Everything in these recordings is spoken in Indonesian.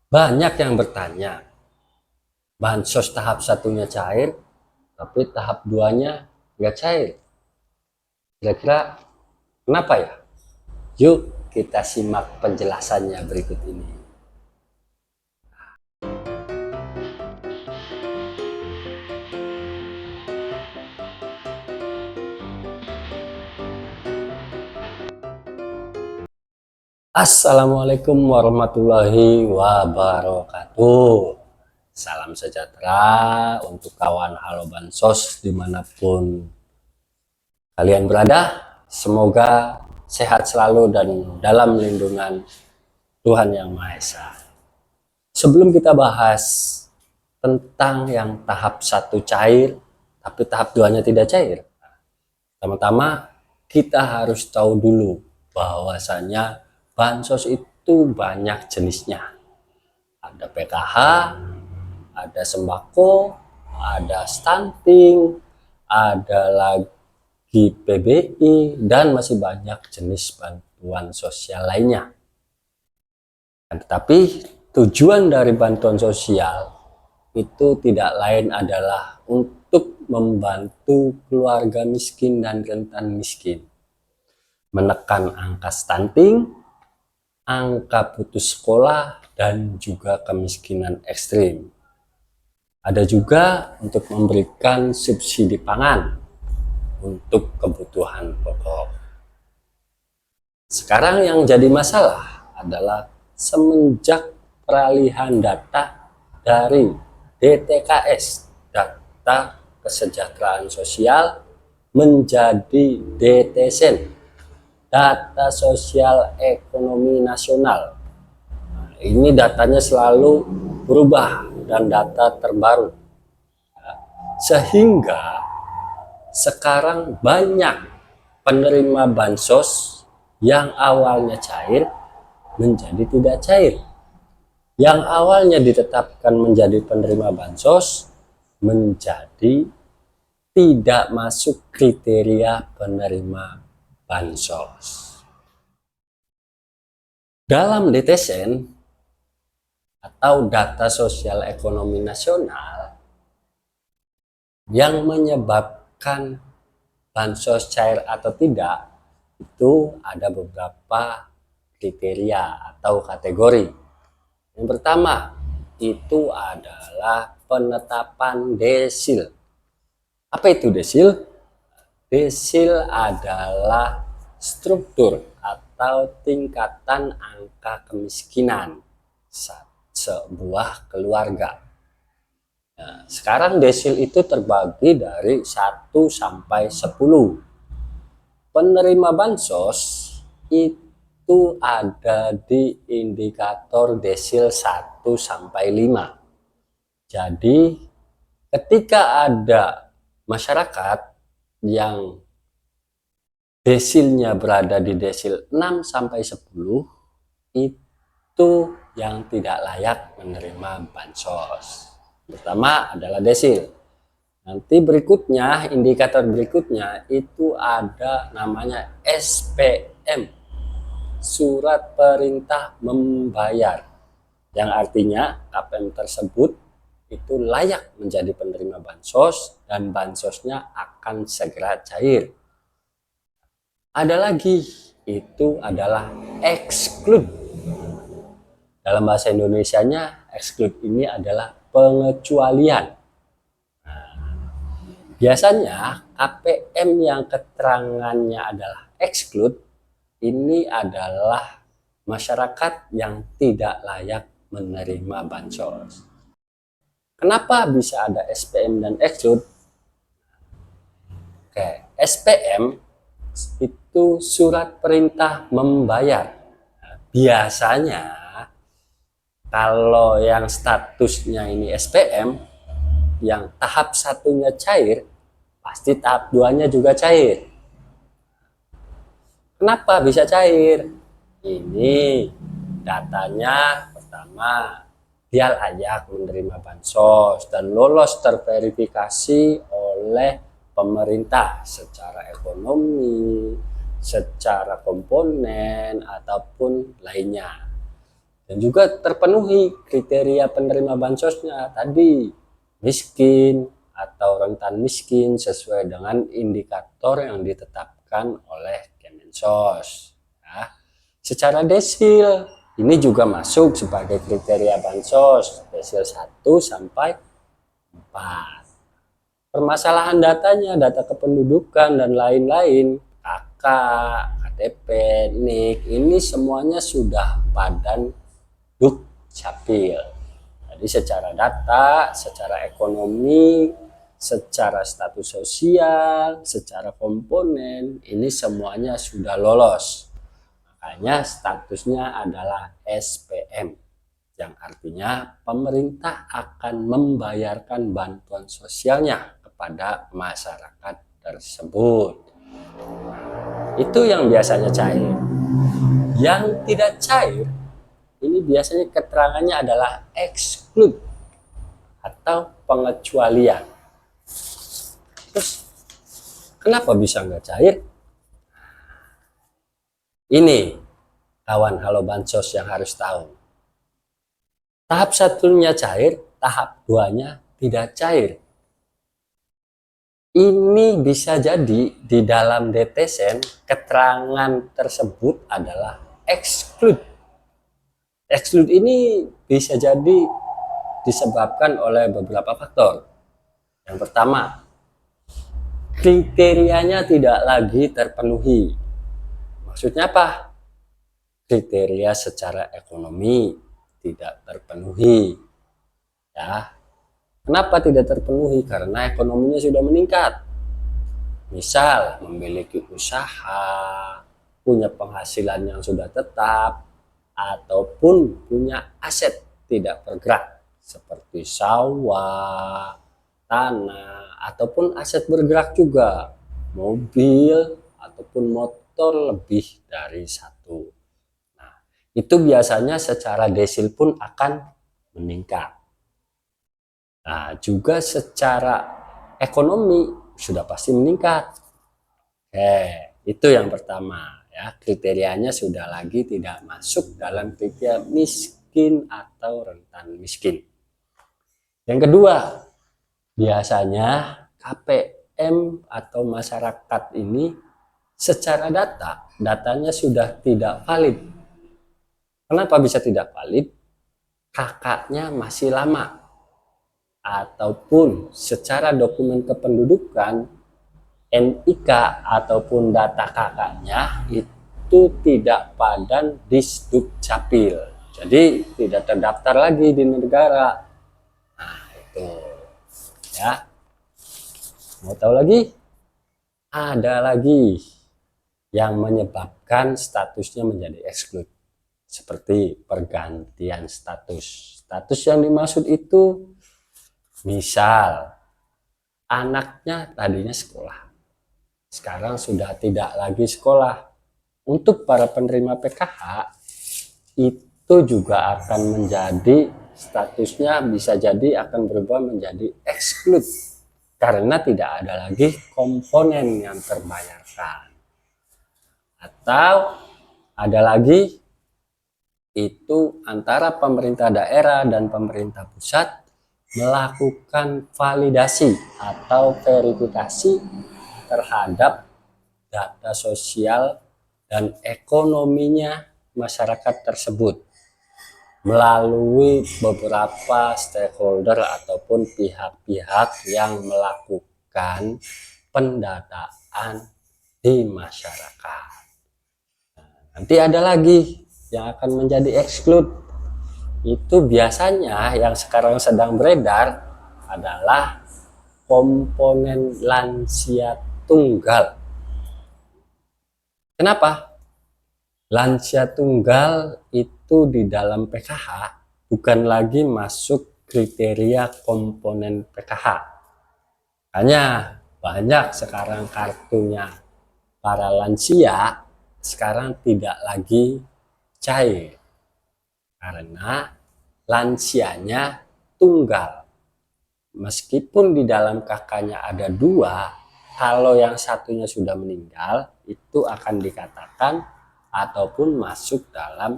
Banyak yang bertanya, bansos tahap satunya cair, tapi tahap duanya nggak cair. Kira-kira kenapa ya? Yuk kita simak penjelasannya berikut ini. Assalamualaikum warahmatullahi wabarakatuh. Salam sejahtera untuk kawan Halo Bansos dimanapun kalian berada. Semoga sehat selalu dan dalam lindungan Tuhan Yang Maha Esa. Sebelum kita bahas tentang yang tahap satu cair, tapi tahap duanya tidak cair. Pertama-tama kita harus tahu dulu bahwasanya bansos itu banyak jenisnya. Ada PKH, ada sembako, ada stunting, ada lagi PBI, dan masih banyak jenis bantuan sosial lainnya. Tetapi tujuan dari bantuan sosial itu tidak lain adalah untuk membantu keluarga miskin dan rentan miskin, menekan angka stunting, angka putus sekolah, dan juga kemiskinan ekstrim. Ada juga untuk memberikan subsidi pangan untuk kebutuhan pokok. Sekarang yang jadi masalah adalah semenjak peralihan data dari DTKS, data kesejahteraan sosial, menjadi DTSEN, data sosial ekonomi nasional. Ini datanya selalu berubah dan data terbaru. Sehingga sekarang banyak penerima bansos yang awalnya cair menjadi tidak cair. Yang awalnya ditetapkan menjadi penerima bansos menjadi tidak masuk kriteria penerima bansos. Dalam DTSEN atau data sosial ekonomi nasional, yang menyebabkan bansos cair atau tidak itu ada beberapa kriteria atau kategori. Yang pertama itu adalah penetapan desil. Apa itu desil? Desil adalah struktur atau tingkatan angka kemiskinan sebuah keluarga. Nah, sekarang desil itu terbagi dari 1 sampai 10. Penerima bansos itu ada di indikator desil 1 sampai 5. Jadi ketika ada masyarakat yang desilnya berada di desil 6 sampai 10, itu yang tidak layak menerima bansos. Pertama adalah desil. Nanti berikutnya, indikator berikutnya itu ada namanya SPM, surat perintah membayar, yang artinya KPM tersebut itu layak menjadi penerima bansos dan bansosnya akan segera cair. Ada lagi, itu adalah exclude. Dalam bahasa Indonesianya, exclude ini adalah pengecualian. Biasanya KPM yang keterangannya adalah exclude ini adalah masyarakat yang tidak layak menerima bansos. Kenapa bisa ada SPM dan exclude? Oke, SPM itu surat perintah membayar. Biasanya kalau yang statusnya ini SPM, yang tahap satunya cair, pasti tahap duanya juga cair. Kenapa bisa cair? Ini datanya pertama, dia layak menerima bansos dan lolos terverifikasi oleh pemerintah secara ekonomi, secara komponen, ataupun lainnya. dan juga terpenuhi kriteria penerima bansosnya tadi, miskin atau rentan miskin sesuai dengan indikator yang ditetapkan oleh Kemensos. Ya. Secara desil, ini juga masuk sebagai kriteria bansos, desil 1 sampai 4. Permasalahan datanya, data kependudukan dan lain-lain, KK, KTP, NIK, ini semuanya sudah padan Dukcapil. Jadi secara data, secara ekonomi, secara status sosial, secara komponen, ini semuanya sudah lolos. Makanya statusnya adalah SPM, yang artinya pemerintah akan membayarkan bantuan sosialnya kepada masyarakat tersebut. Itu yang biasanya cair. Yang tidak cair, ini biasanya keterangannya adalah exclude atau pengecualian. Terus kenapa bisa nggak cair? Ini kawan halo bansos yang harus tahu. Tahap 1-nya cair, tahap 2-nya tidak cair. Ini bisa jadi di dalam DTSEN keterangan tersebut adalah exclude. Exclude ini bisa jadi disebabkan oleh beberapa faktor. Yang pertama, kriterianya tidak lagi terpenuhi. Maksudnya apa? Kriteria secara ekonomi tidak terpenuhi. Ya. Kenapa tidak terpenuhi? Karena ekonominya sudah meningkat. Misal memiliki usaha, punya penghasilan yang sudah tetap, ataupun punya aset tidak bergerak seperti sawah, tanah, ataupun aset bergerak juga, mobil ataupun motor lebih dari satu. Nah, itu biasanya secara desil pun akan meningkat. Nah, juga secara ekonomi sudah pasti meningkat. Itu yang pertama ya, kriterianya sudah lagi tidak masuk dalam kriteria miskin atau rentan miskin. Yang kedua, biasanya KPM atau masyarakat ini secara datanya sudah tidak valid. Kenapa bisa tidak valid? KK-nya masih lama. Ataupun secara dokumen kependudukan NIK ataupun data KK-nya itu tidak padan Disdukcapil, jadi tidak terdaftar lagi di negara. Nah itu ya. Mau tahu lagi? Ada lagi yang menyebabkan statusnya menjadi exclude, seperti pergantian status. Status yang dimaksud itu misal anaknya tadinya sekolah, sekarang sudah tidak lagi sekolah. Untuk para penerima PKH itu juga akan menjadi statusnya bisa jadi akan berubah menjadi exclude karena tidak ada lagi komponen yang terbayarkan. Atau ada lagi itu antara pemerintah daerah dan pemerintah pusat melakukan validasi atau verifikasi terhadap data sosial dan ekonominya masyarakat tersebut melalui beberapa stakeholder ataupun pihak-pihak yang melakukan pendataan di masyarakat. Nanti ada lagi yang akan menjadi exclude. Itu biasanya yang sekarang sedang beredar adalah komponen lansia tunggal. Kenapa? Lansia tunggal itu di dalam PKH bukan lagi masuk kriteria komponen PKH. Hanya banyak sekarang kartunya para lansia sekarang tidak lagi cair karena lansianya tunggal. Meskipun di dalam kakaknya ada dua, kalau yang satunya sudah meninggal itu akan dikatakan ataupun masuk dalam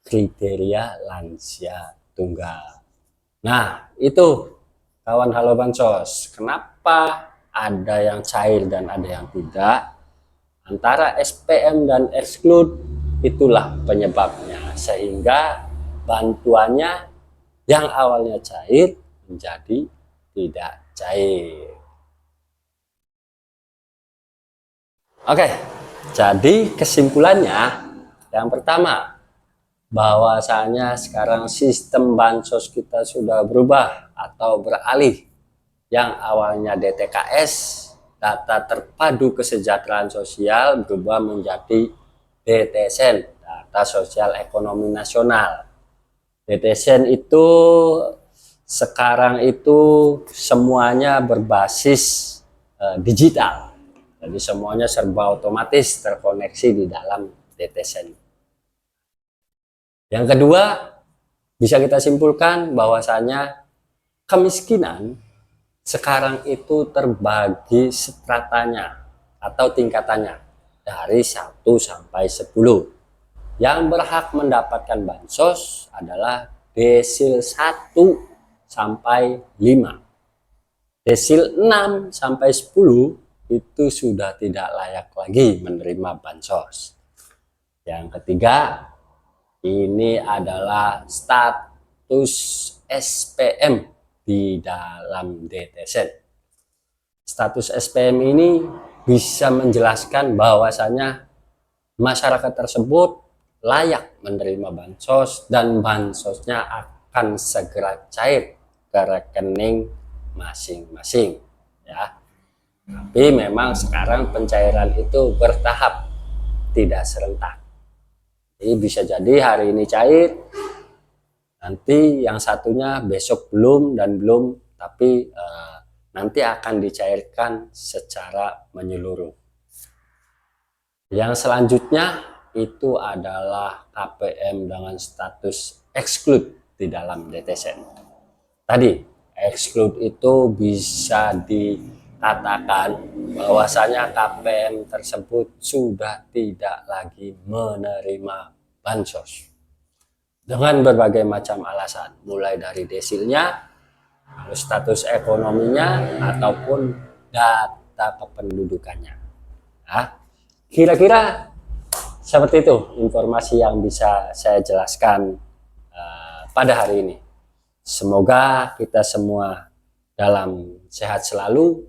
kriteria lansia tunggal. Nah, itu kawan Halo Bansos, kenapa ada yang cair dan ada yang tidak? Antara SPM dan exclude, itulah penyebabnya, sehingga bantuannya yang awalnya cair menjadi tidak cair. Oke, jadi kesimpulannya yang pertama, bahwasanya sekarang sistem bansos kita sudah berubah atau beralih. Yang awalnya DTKS, data terpadu kesejahteraan sosial, berubah menjadi DTSN, data sosial ekonomi nasional. DTSN itu sekarang itu semuanya berbasis digital. Jadi semuanya serba otomatis terkoneksi di dalam DTSN. Yang kedua, bisa kita simpulkan bahwasanya kemiskinan sekarang itu terbagi stratanya atau tingkatannya dari 1 sampai 10. Yang berhak mendapatkan bansos adalah desil 1 sampai 5. Desil 6 sampai 10 itu sudah tidak layak lagi menerima bansos. Yang ketiga, ini adalah status SPM di dalam DTSN. Status SPM ini bisa menjelaskan bahwasanya masyarakat tersebut layak menerima bansos dan bansosnya akan segera cair ke rekening masing-masing, ya. Tapi memang sekarang pencairan itu bertahap, tidak serentak. Jadi bisa jadi hari ini cair, nanti yang satunya besok belum dan belum, tapi nanti akan dicairkan secara menyeluruh. Yang selanjutnya itu adalah KPM dengan status exclude di dalam DTSN. Tadi exclude itu bisa dikatakan bahwasanya KPM tersebut sudah tidak lagi menerima bansos dengan berbagai macam alasan, mulai dari desilnya, status ekonominya, ataupun data kependudukannya. Nah, kira-kira seperti itu informasi yang bisa saya jelaskan pada hari ini. Semoga kita semua dalam sehat selalu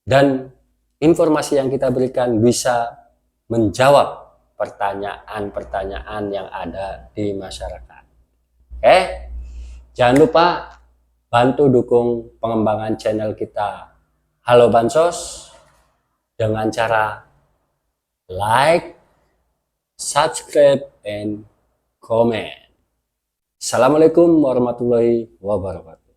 dan informasi yang kita berikan bisa menjawab pertanyaan-pertanyaan yang ada di masyarakat. Oke, jangan lupa bantu dukung pengembangan channel kita Halo Bansos dengan cara like, subscribe, and comment. Assalamualaikum warahmatullahi wabarakatuh.